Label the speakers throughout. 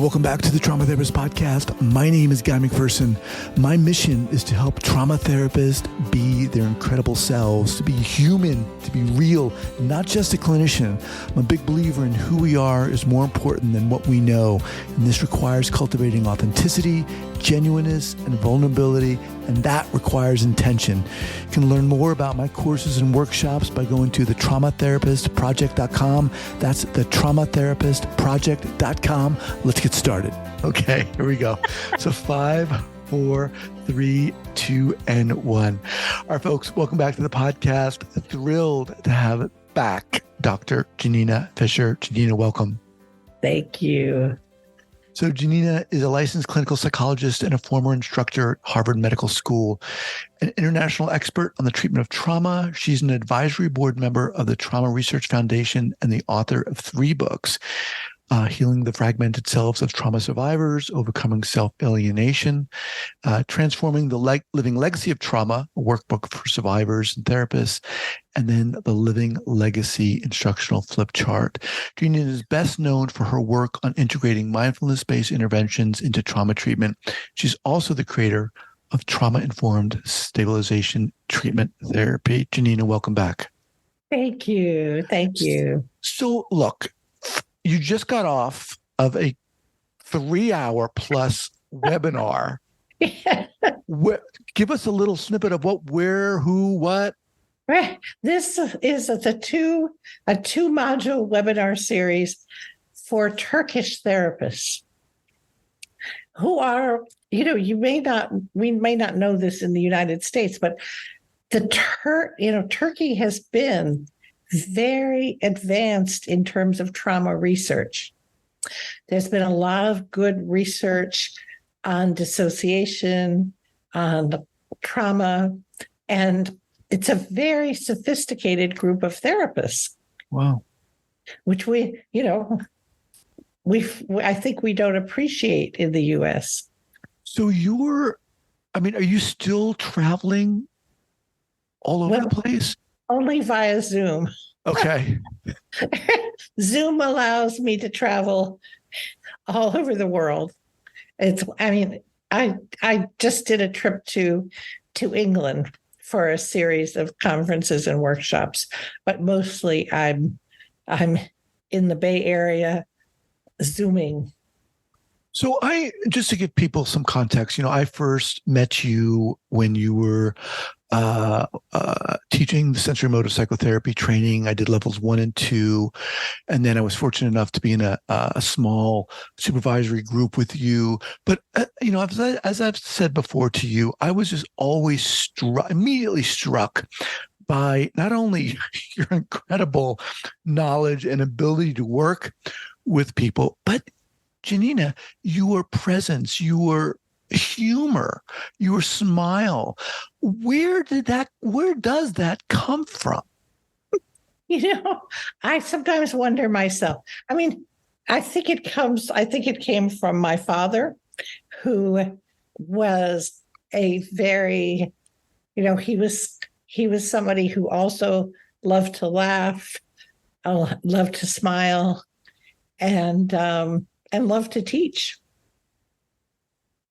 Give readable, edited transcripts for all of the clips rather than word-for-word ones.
Speaker 1: welcome back to the Trauma Therapist Podcast. My name is Guy McPherson. My mission is to help trauma therapists be their incredible selves, to be human, to be real, not just a clinician. I'm a big believer in who we are is more important than what we know. And this requires cultivating authenticity, genuineness, and vulnerability, and that requires intention. You can learn more about my courses and workshops by going to thetraumatherapistproject.com. That's thetraumatherapistproject.com. Let's get started. Okay, here we go. So 5, 4, 3, 2, and 1. All right, folks, welcome back to the podcast. Thrilled to have back Dr. Janina Fisher. Janina, welcome.
Speaker 2: Thank you.
Speaker 1: So Janina is a licensed clinical psychologist and a former instructor at Harvard Medical School, an international expert on the treatment of trauma. She's an advisory board member of the Trauma Research Foundation and the author of 3 books, Healing the Fragmented Selves of Trauma Survivors, Overcoming Self-Alienation, Transforming the Living Legacy of Trauma, a workbook for survivors and therapists, and then the Living Legacy Instructional Flip Chart. Janina is best known for her work on integrating mindfulness-based interventions into trauma treatment. She's also the creator of Trauma-Informed Stabilization Treatment Therapy. Janina, welcome back.
Speaker 2: Thank you. Thank you.
Speaker 1: So look, you just got off of a 3-hour plus webinar.
Speaker 2: Yeah.
Speaker 1: Give us a little snippet of what, where, who, what.
Speaker 2: This is a two module webinar series for Turkish therapists who are, we may not know this in the United States, but Turkey has been very advanced in terms of trauma research. There's been a lot of good research on dissociation, on trauma, and it's a very sophisticated group of therapists.
Speaker 1: Wow.
Speaker 2: Which I think we don't appreciate in the US.
Speaker 1: So are you still traveling all over the place?
Speaker 2: Only via Zoom.
Speaker 1: Okay.
Speaker 2: Zoom allows me to travel all over the world. I just did a trip to England for a series of conferences and workshops, but mostly I'm in the Bay Area Zooming.
Speaker 1: So just to give people some context, I first met you when you were teaching the sensory-motor psychotherapy training. I did levels 1 and 2, and then I was fortunate enough to be in a small supervisory group with you. But as I've said before to you, I was just always immediately struck by not only your incredible knowledge and ability to work with people, but Janina, your presence, your humor, your smile. Where does that come from?
Speaker 2: I sometimes wonder myself. I think it came from my father, who was a very, he was somebody who also loved to laugh, loved to smile, and loved to teach.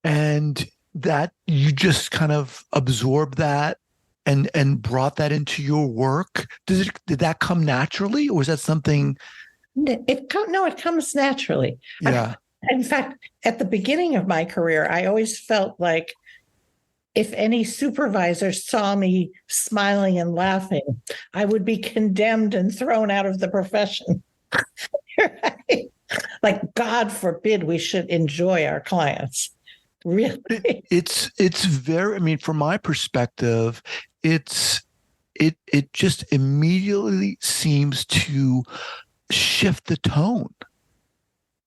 Speaker 1: And that you just kind of absorbed that and brought that into your work. Did that come naturally, or is that something?
Speaker 2: It comes naturally.
Speaker 1: Yeah.
Speaker 2: In fact, at the beginning of my career, I always felt like if any supervisor saw me smiling and laughing, I would be condemned and thrown out of the profession. Right? Like, God forbid we should enjoy our clients. Really?
Speaker 1: It's very, from my perspective, it just immediately seems to shift the tone,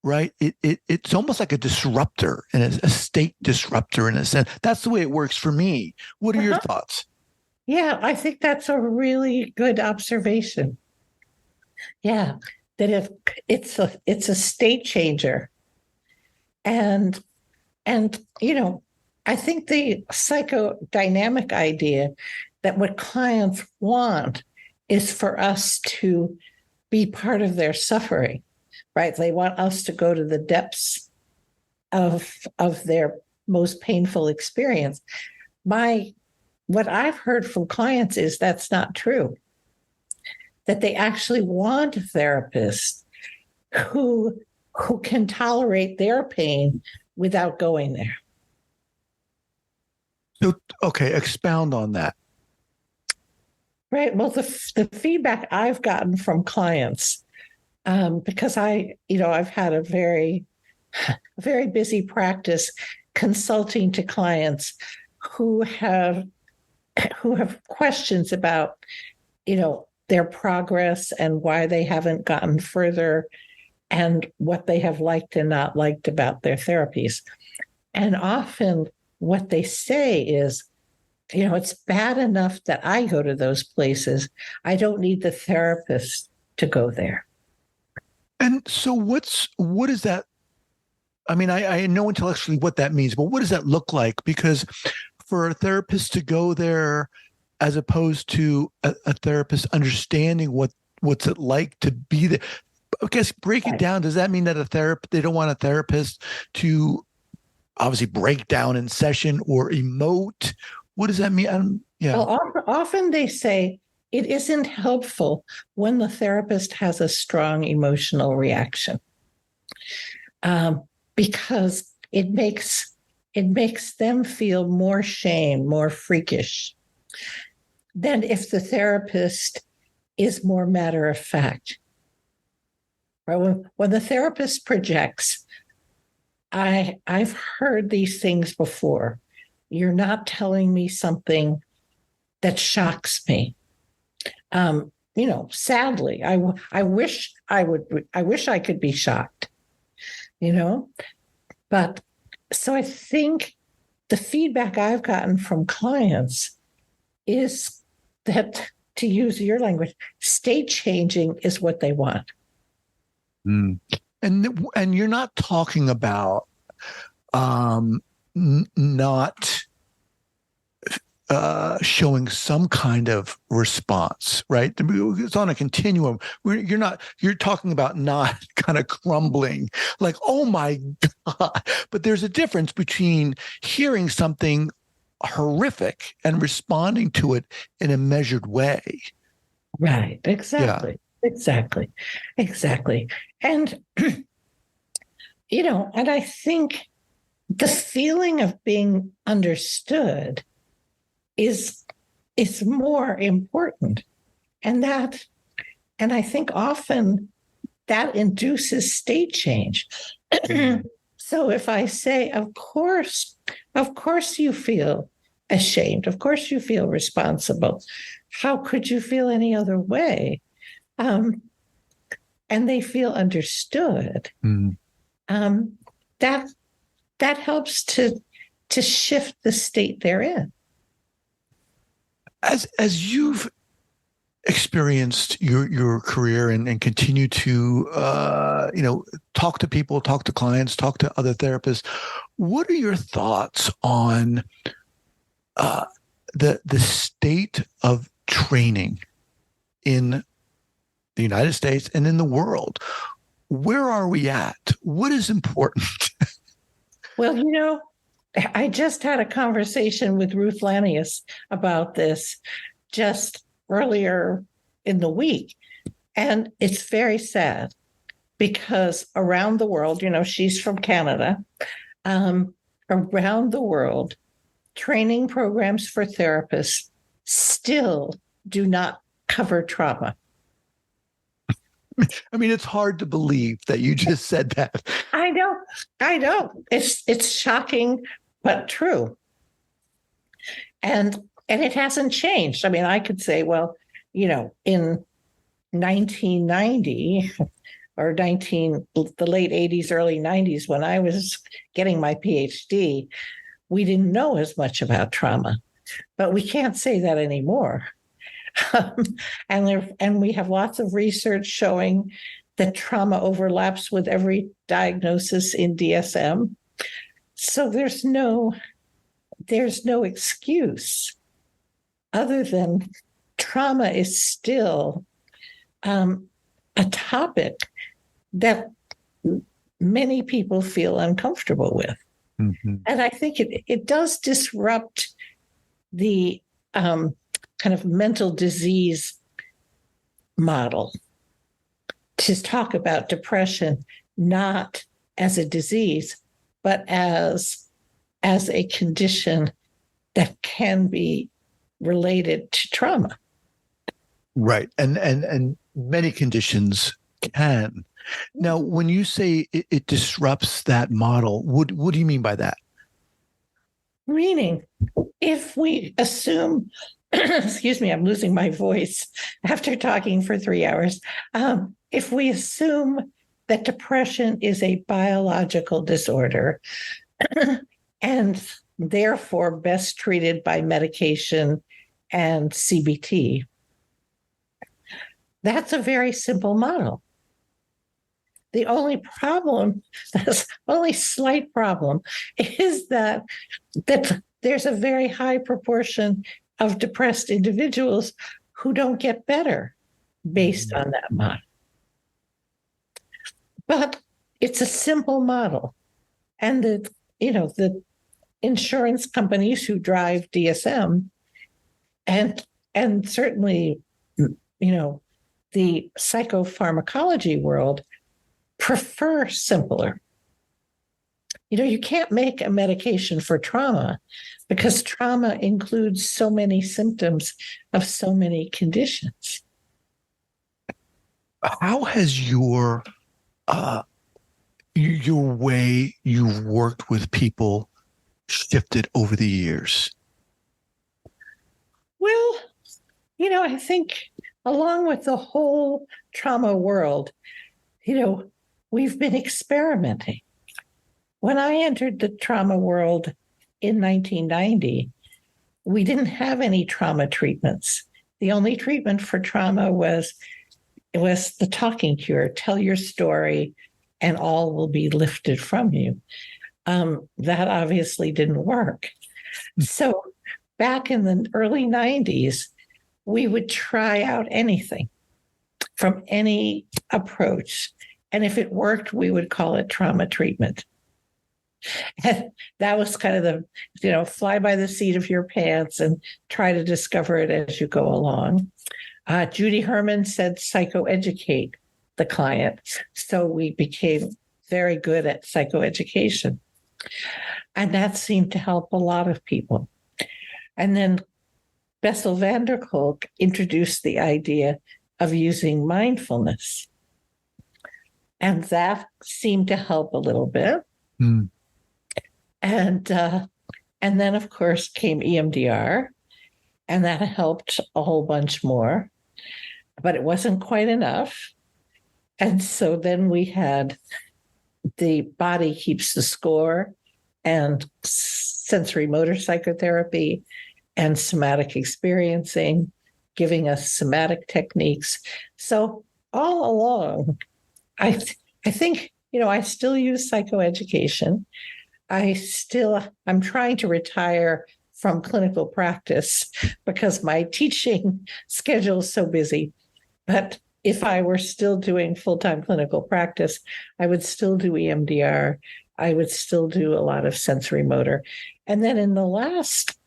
Speaker 1: right? It's almost like a disruptor and a state disruptor in a sense. That's the way it works for me. What are your thoughts?
Speaker 2: Yeah, I think that's a really good observation. Yeah, that if it's a state changer. And I think the psychodynamic idea that what clients want is for us to be part of their suffering, right? They want us to go to the depths of their most painful experience. What I've heard from clients is that's not true. That they actually want a therapist who can tolerate their pain without going there.
Speaker 1: So, okay, expound on that.
Speaker 2: Right. Well, the feedback I've gotten from clients, because I've had a very busy practice consulting to clients who have questions about, their progress and why they haven't gotten further and what they have liked and not liked about their therapies. And often what they say is, it's bad enough that I go to those places. I don't need the therapist to go there.
Speaker 1: And so what is that? I mean, I know intellectually what that means, but what does that look like? Because for a therapist to go there, as opposed to a therapist understanding what's it like to be there. I guess break it down. Does that mean that they don't want a therapist to obviously break down in session or emote? What does that mean?
Speaker 2: Well, often they say it isn't helpful when the therapist has a strong emotional reaction, because it makes them feel more shame, more freakish than if the therapist is more matter of fact. Right? When the therapist projects, I've heard these things before. You're not telling me something that shocks me. Sadly, I wish I could be shocked, but so I think the feedback I've gotten from clients is that, to use your language, state changing is what they want.
Speaker 1: Mm. And you're not talking about not showing some kind of response, right? It's on a continuum. You're talking about not kind of crumbling, like, oh my God. But there's a difference between hearing something horrific and responding to it in a measured way.
Speaker 2: Right. Exactly. Yeah. Exactly. And, and I think the feeling of being understood is more important. And I think often that induces state change. So if I say, of course you feel ashamed, of course you feel responsible, how could you feel any other way? And they feel understood. That helps to shift the state they're in.
Speaker 1: As you've experienced your career and continue to talk to people, talk to clients, talk to other therapists, what are your thoughts on the state of training in the United States and in the world? Where are we at? What is important?
Speaker 2: Well, I just had a conversation with Ruth Lanius about this just earlier in the week. And it's very sad because around the world, she's from Canada, around the world, training programs for therapists still do not cover trauma.
Speaker 1: I mean, it's hard to believe that you just said that.
Speaker 2: I know. It's shocking, but true. And it hasn't changed. I mean, I could say, well, in 1990 or the late 80s, early 90s, when I was getting my PhD, we didn't know as much about trauma, but we can't say that anymore. And we have lots of research showing that trauma overlaps with every diagnosis in DSM. So there's no excuse other than trauma is still a topic that many people feel uncomfortable with.
Speaker 1: Mm-hmm.
Speaker 2: And I think it does disrupt the kind of mental disease model to talk about depression not as a disease, but as a condition that can be related to trauma.
Speaker 1: Right. And many conditions can. Now, when you say it disrupts that model, what do you mean by that?
Speaker 2: Meaning, if we assume, excuse me, I'm losing my voice after talking for 3 hours. If we assume that depression is a biological disorder and therefore best treated by medication and CBT, that's a very simple model. The only problem, the only slight problem, is that there's a very high proportion of depressed individuals who don't get better based on that model. But it's a simple model. And the insurance companies who drive DSM and certainly, the psychopharmacology world prefer simpler. You can't make a medication for trauma because trauma includes so many symptoms of so many conditions.
Speaker 1: How has your way you've worked with people shifted over the years?
Speaker 2: Well, I think along with the whole trauma world, we've been experimenting. When I entered the trauma world in 1990, we didn't have any trauma treatments. The only treatment for trauma was the talking cure. Tell your story and all will be lifted from you. That obviously didn't work. So back in the early 90s, we would try out anything from any approach. And if it worked, we would call it trauma treatment. And that was kind of the, fly by the seat of your pants and try to discover it as you go along. Judy Herman said, psychoeducate the client. So we became very good at psychoeducation. And that seemed to help a lot of people. And then Bessel van der Kolk introduced the idea of using mindfulness. And that seemed to help a little bit.
Speaker 1: Mm.
Speaker 2: And then, of course, came EMDR, and that helped a whole bunch more. But it wasn't quite enough. And so then we had the body keeps the score and sensory motor psychotherapy and somatic experiencing, giving us somatic techniques. So all along, I think, I still use psychoeducation. I'm trying to retire from clinical practice because my teaching schedule is so busy. But if I were still doing full-time clinical practice, I would still do EMDR. I would still do a lot of sensory motor. And then in the last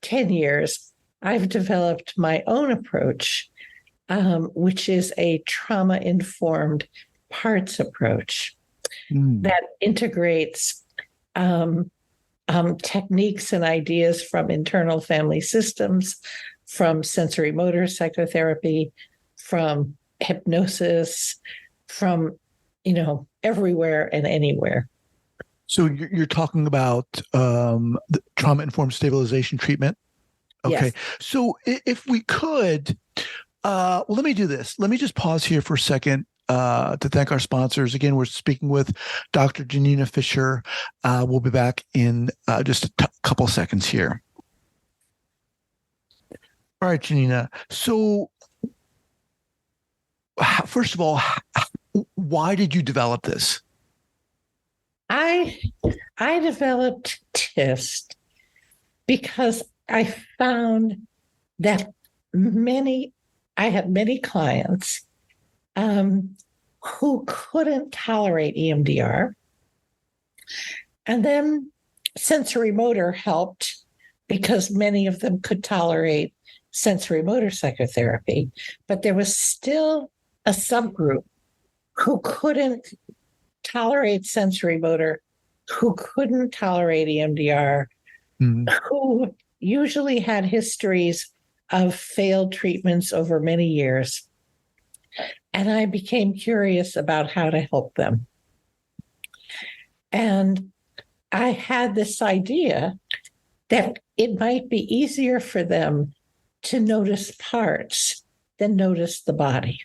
Speaker 2: 10 years, I've developed my own approach, which is a trauma-informed parts approach that integrates techniques and ideas from internal family systems, from sensory motor psychotherapy, from hypnosis, from, everywhere and anywhere.
Speaker 1: So you're talking about the trauma-informed stabilization treatment? Okay.
Speaker 2: Yes.
Speaker 1: So if we could, let me do this. Let me just pause here for a second to thank our sponsors. Again, we're speaking with Dr. Janina Fisher. We'll be back in just a couple seconds here. All right, Janina. So first of all, why did you develop this?
Speaker 2: I developed TIST because I found that I had many clients who couldn't tolerate EMDR. And then sensory motor helped because many of them could tolerate sensory motor psychotherapy. But there was still a subgroup who couldn't tolerate sensory motor, who couldn't tolerate EMDR, who usually had histories of failed treatments over many years. And I became curious about how to help them. And I had this idea that it might be easier for them to notice parts than notice the body.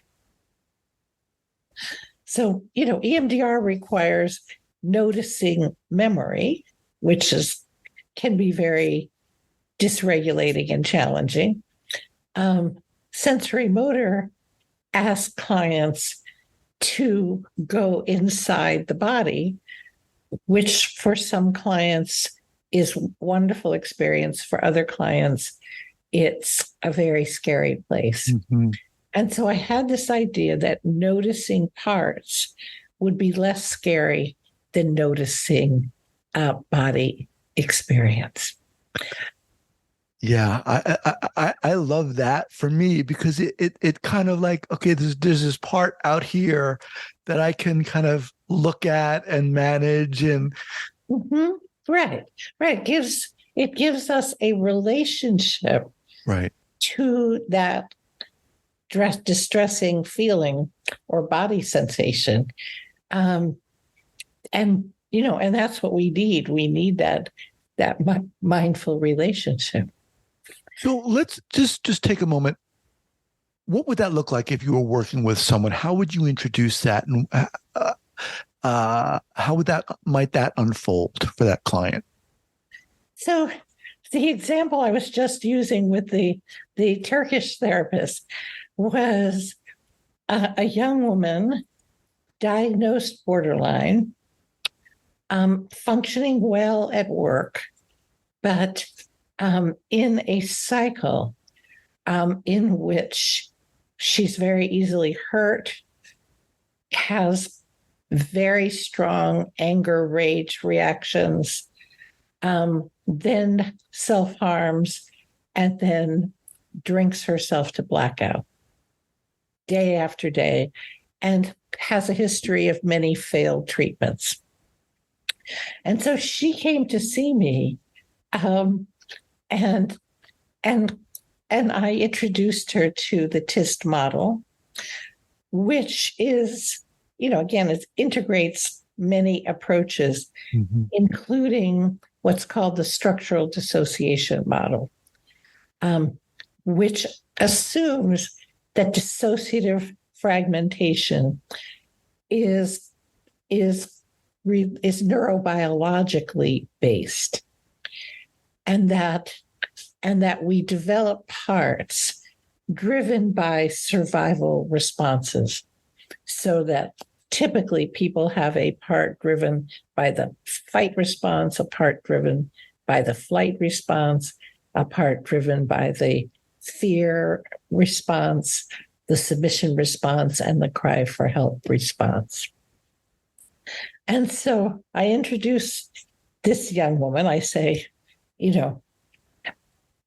Speaker 2: So, EMDR requires noticing memory, which can be very dysregulating and challenging. Sensory motor asks clients to go inside the body, which for some clients is a wonderful experience. For other clients, it's a very scary place. Mm-hmm. And so I had this idea that noticing parts would be less scary than noticing body experience.
Speaker 1: Yeah, I love that for me, because it kind of like, okay, there's this part out here that I can kind of look at and manage and
Speaker 2: mm-hmm. Right. It gives us a relationship
Speaker 1: right
Speaker 2: to that distressing feeling or body sensation. And that's what we need. We need that mindful relationship.
Speaker 1: So let's just take a moment. What would that look like if you were working with someone? How would you introduce that, and how might that unfold for that client?
Speaker 2: So the example I was just using with the Turkish therapist was a young woman diagnosed borderline, functioning well at work, but in a cycle in which she's very easily hurt, has very strong anger, rage reactions, then self-harms, and then drinks herself to blackout day after day, and has a history of many failed treatments. And so she came to see me, and I introduced her to the TIST model, which is, again, it integrates many approaches, mm-hmm. including what's called the structural dissociation model, which assumes that dissociative fragmentation is neurobiologically based, and that we develop parts driven by survival responses, so that typically people have a part driven by the fight response, a part driven by the flight response, a part driven by the fear response, the submission response, and the cry for help response. And so I introduce this young woman. I say,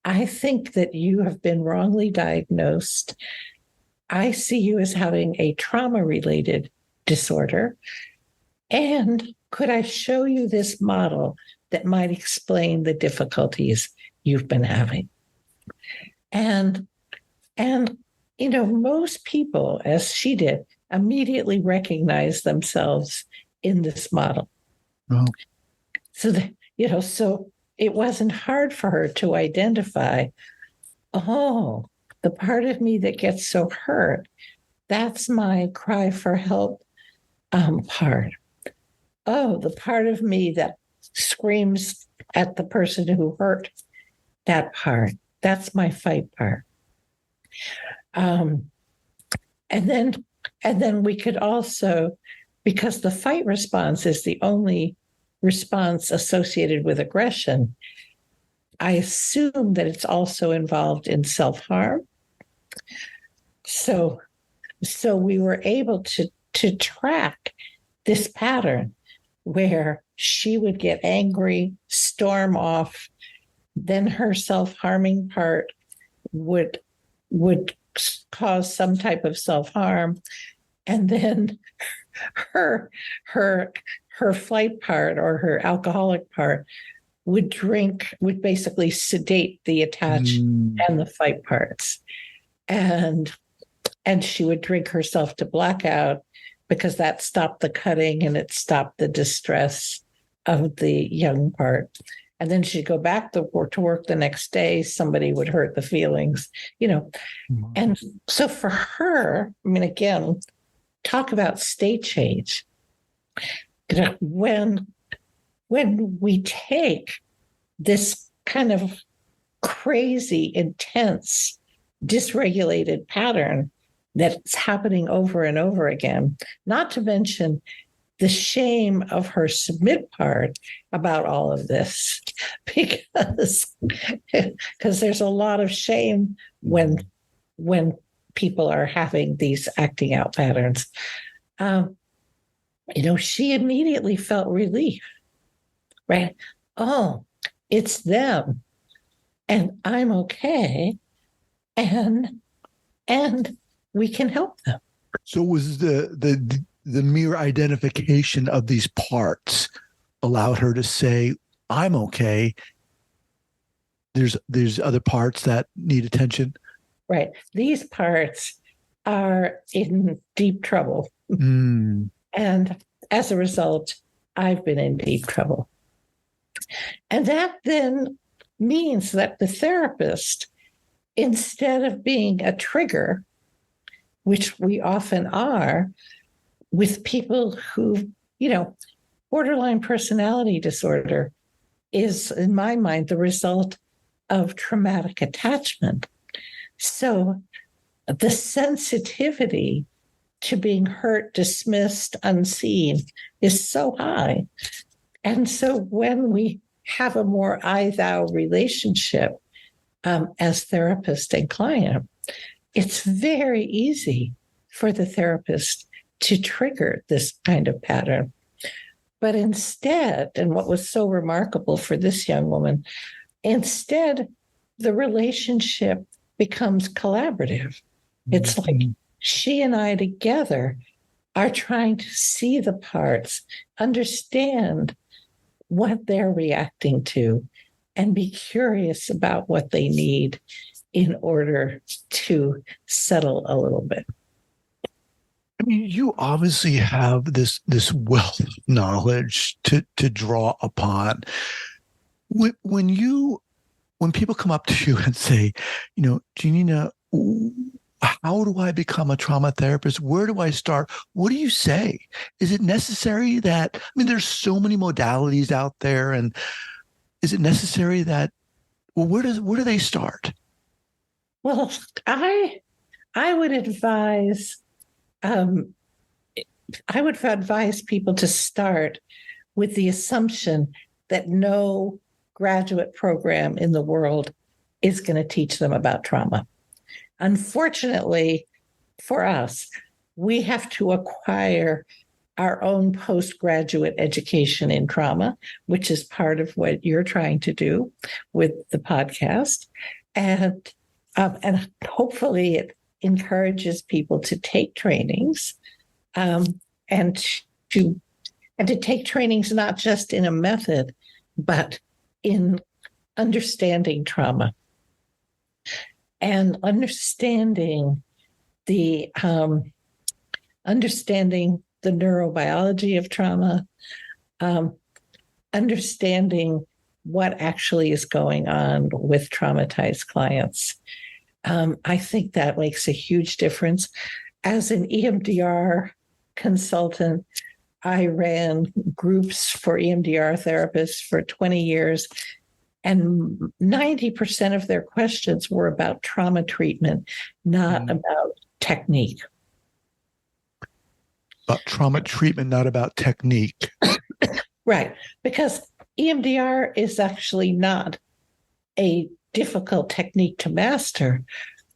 Speaker 2: I think that you have been wrongly diagnosed. I see you as having a trauma-related disorder. And could I show you this model that might explain the difficulties you've been having? And most people, as she did, immediately recognize themselves in this model. Oh. So it wasn't hard for her to identify, the part of me that gets so hurt, that's my cry for help part. Oh, the part of me that screams at the person who hurt, that part, that's my fight part. And then we could also, because the fight response is the only response associated with aggression, I assume that it's also involved in self-harm. So we were able to track this pattern where she would get angry, storm off, then her self-harming part would cause some type of self-harm, and then her flight part or her alcoholic part would basically sedate the attach and the fight parts, and she would drink herself to blackout because that stopped the cutting and it stopped the distress of the young part. And then she'd go back to work the next day. Somebody would hurt the feelings, Mm-hmm. And so for her, I mean, again, talk about state change. When we take this kind of crazy, intense, dysregulated pattern that's happening over and over again, not to mention the shame of her submit part about all of this, because there's a lot of shame when people are having these acting out patterns. She immediately felt relief, right? Oh, it's them, and I'm okay, and we can help them.
Speaker 1: So was the mere identification of these parts allowed her to say, I'm okay. There's other parts that need attention.
Speaker 2: Right. These parts are in deep trouble. And as a result, I've been in deep trouble. And that then means that the therapist, instead of being a trigger, which we often are with people who, borderline personality disorder is, in my mind, the result of traumatic attachment. So the sensitivity to being hurt, dismissed, unseen is so high. And so when we have a more I-thou relationship as therapist and client, it's very easy for the therapist to trigger this kind of pattern. But instead, and what was so remarkable for this young woman, instead, the relationship becomes collaborative. It's like she and I together are trying to see the parts, understand what they're reacting to, and be curious about what they need in order to settle a little bit.
Speaker 1: I mean, you obviously have this wealth of knowledge to draw upon. When people come up to you and say, Janina, how do I become a trauma therapist? Where do I start? What do you say? Is it necessary that, there's so many modalities out there, and is it necessary that, where do they start?
Speaker 2: Well, I would advise people to start with the assumption that no graduate program in the world is going to teach them about trauma. Unfortunately for us, we have to acquire our own postgraduate education in trauma, which is part of what you're trying to do with the podcast. And hopefully it encourages people to take trainings and to take trainings not just in a method, but in understanding trauma and understanding the neurobiology of trauma, understanding what actually is going on with traumatized clients. I think that makes a huge difference. As an EMDR consultant, I ran groups for EMDR therapists for 20 years, and 90% of their questions were about trauma treatment, not about technique.
Speaker 1: About trauma treatment, not about technique.
Speaker 2: Right, because EMDR is actually not a difficult technique to master.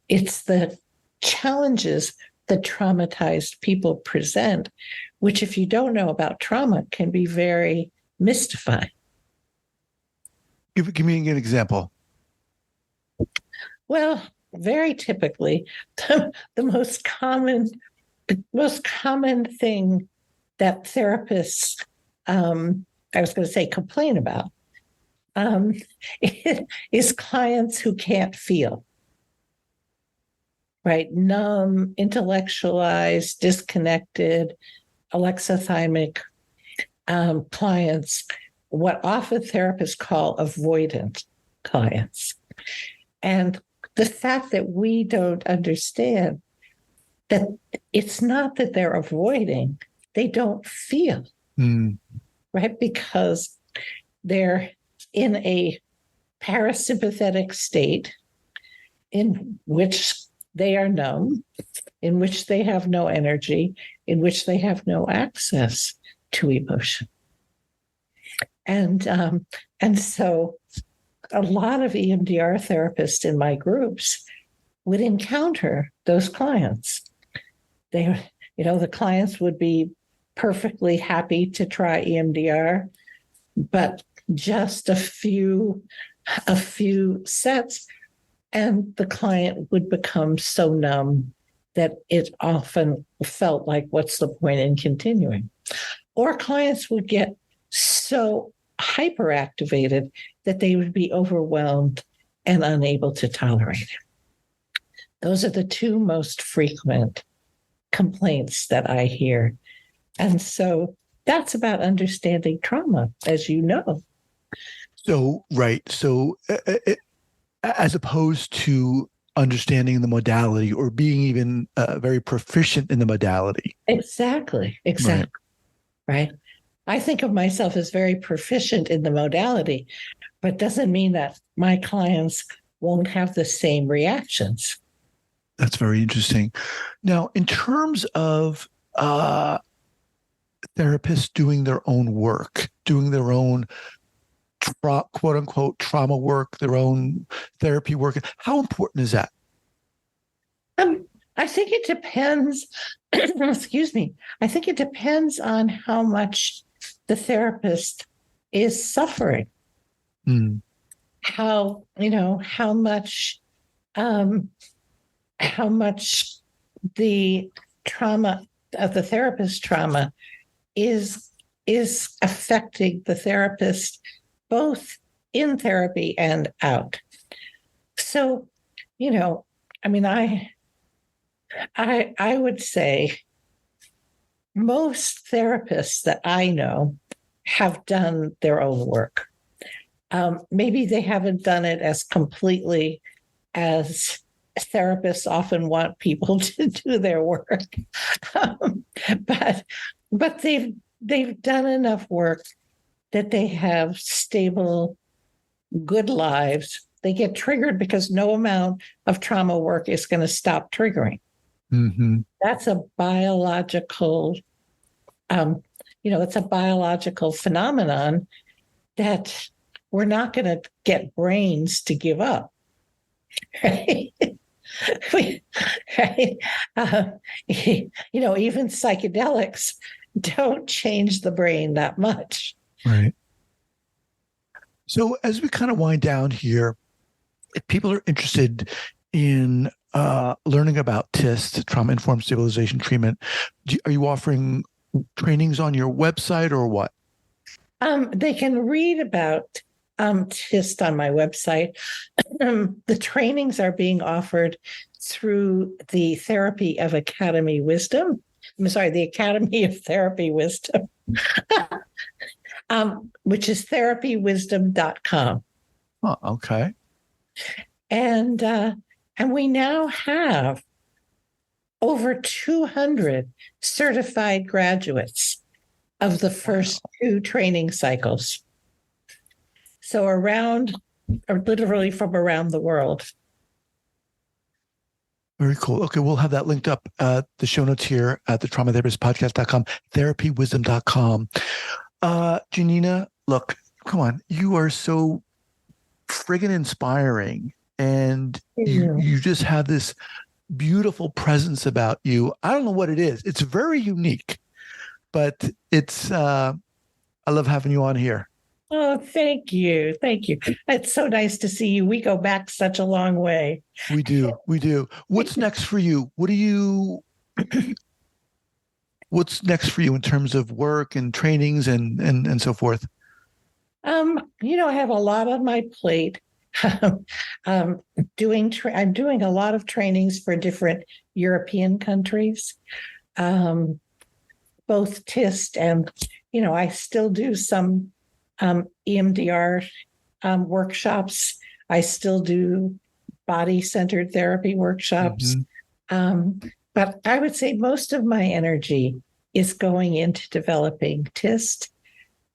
Speaker 2: It's the challenges the traumatized people present, which, if you don't know about trauma, can be very mystifying.
Speaker 1: Give me an example.
Speaker 2: Well, very typically, the most common thing that therapists, I was going to say, complain about, is clients who can't feel. Right? Numb, intellectualized, disconnected, alexithymic clients, what often therapists call avoidant clients. And the fact that we don't understand that it's not that they're avoiding, they don't feel, right? Because they're in a parasympathetic state in which they are numb, in which they have no energy, in which they have no access to emotion. And so a lot of EMDR therapists in my groups would encounter those clients. The clients would be perfectly happy to try EMDR, but just a few sets, and the client would become so numb that it often felt like, what's the point in continuing? Or clients would get so hyperactivated that they would be overwhelmed and unable to tolerate it. Those are the two most frequent complaints that I hear. And so that's about understanding trauma, as you know.
Speaker 1: So, right. So, as opposed to understanding the modality or being even very proficient in the modality.
Speaker 2: Exactly. Right. I think of myself as very proficient in the modality, but doesn't mean that my clients won't have the same reactions.
Speaker 1: That's very interesting. Now, in terms of therapists doing their own work, doing their own quote unquote trauma work, their own therapy work, how important is that?
Speaker 2: I think it depends. Excuse me. I think it depends on how much the therapist is suffering. How much the trauma of the therapist's trauma is affecting the therapist both in therapy and out. So, I would say most therapists that I know have done their own work. Maybe they haven't done it as completely as therapists often want people to do their work, but they've done enough work that they have stable, good lives. They get triggered because no amount of trauma work is going to stop triggering.
Speaker 1: Mm-hmm.
Speaker 2: That's a biological, it's a biological phenomenon that we're not going to get brains to give up. Right? Right? Even psychedelics don't change the brain that much.
Speaker 1: Right. So as we kind of wind down here, if people are interested in learning about TIST, Trauma-Informed Stabilization Treatment, are you offering trainings on your website or what?
Speaker 2: They can read about TIST on my website. The trainings are being offered through the Therapy of Academy Wisdom. The Academy of Therapy Wisdom, which is therapywisdom.com.
Speaker 1: Oh, okay.
Speaker 2: And we now have over 200 certified graduates of the first two training cycles. So literally from around the world.
Speaker 1: Very cool. Okay, we'll have that linked up the show notes here at the traumatherapistpodcast.com, therapywisdom.com. Janina, look, come on. You are so friggin' inspiring. And you just have this beautiful presence about you. I don't know what it is. It's very unique, but I love having you on here.
Speaker 2: Oh, thank you. Thank you. It's so nice to see you. We go back such a long way.
Speaker 1: We do. We do. What's next for you? What's next for you in terms of work and trainings and so forth?
Speaker 2: I have a lot on my plate. I'm doing a lot of trainings for different European countries, both TIST and, I still do some EMDR workshops. I still do body-centered therapy workshops. But I would say most of my energy is going into developing TIST.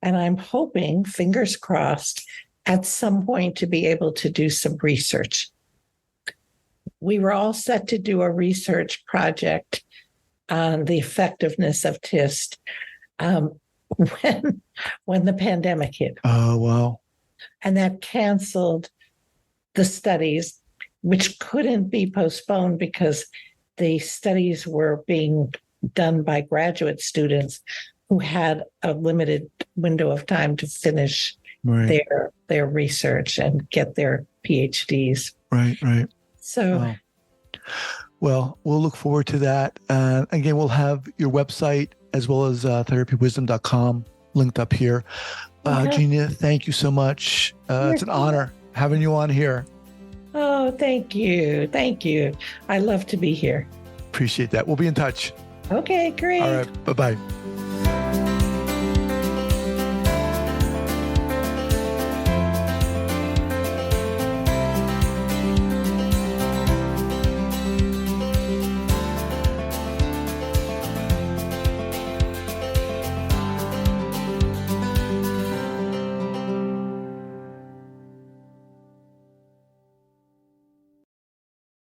Speaker 2: And I'm hoping, fingers crossed, at some point to be able to do some research. We were all set to do a research project on the effectiveness of TIST when the pandemic hit.
Speaker 1: Oh, wow.
Speaker 2: And that canceled the studies, which couldn't be postponed because the studies were being done by graduate students who had a limited window of time to finish their research and get their PhDs.
Speaker 1: Right.
Speaker 2: So,
Speaker 1: wow. Well, we'll look forward to that. Again, we'll have your website as well as therapywisdom.com linked up here. Janina, thank you so much. It's an honor having you on here.
Speaker 2: Oh, thank you. Thank you. I love to be here.
Speaker 1: Appreciate that. We'll be in touch.
Speaker 2: Okay, great.
Speaker 1: All right. Bye-bye.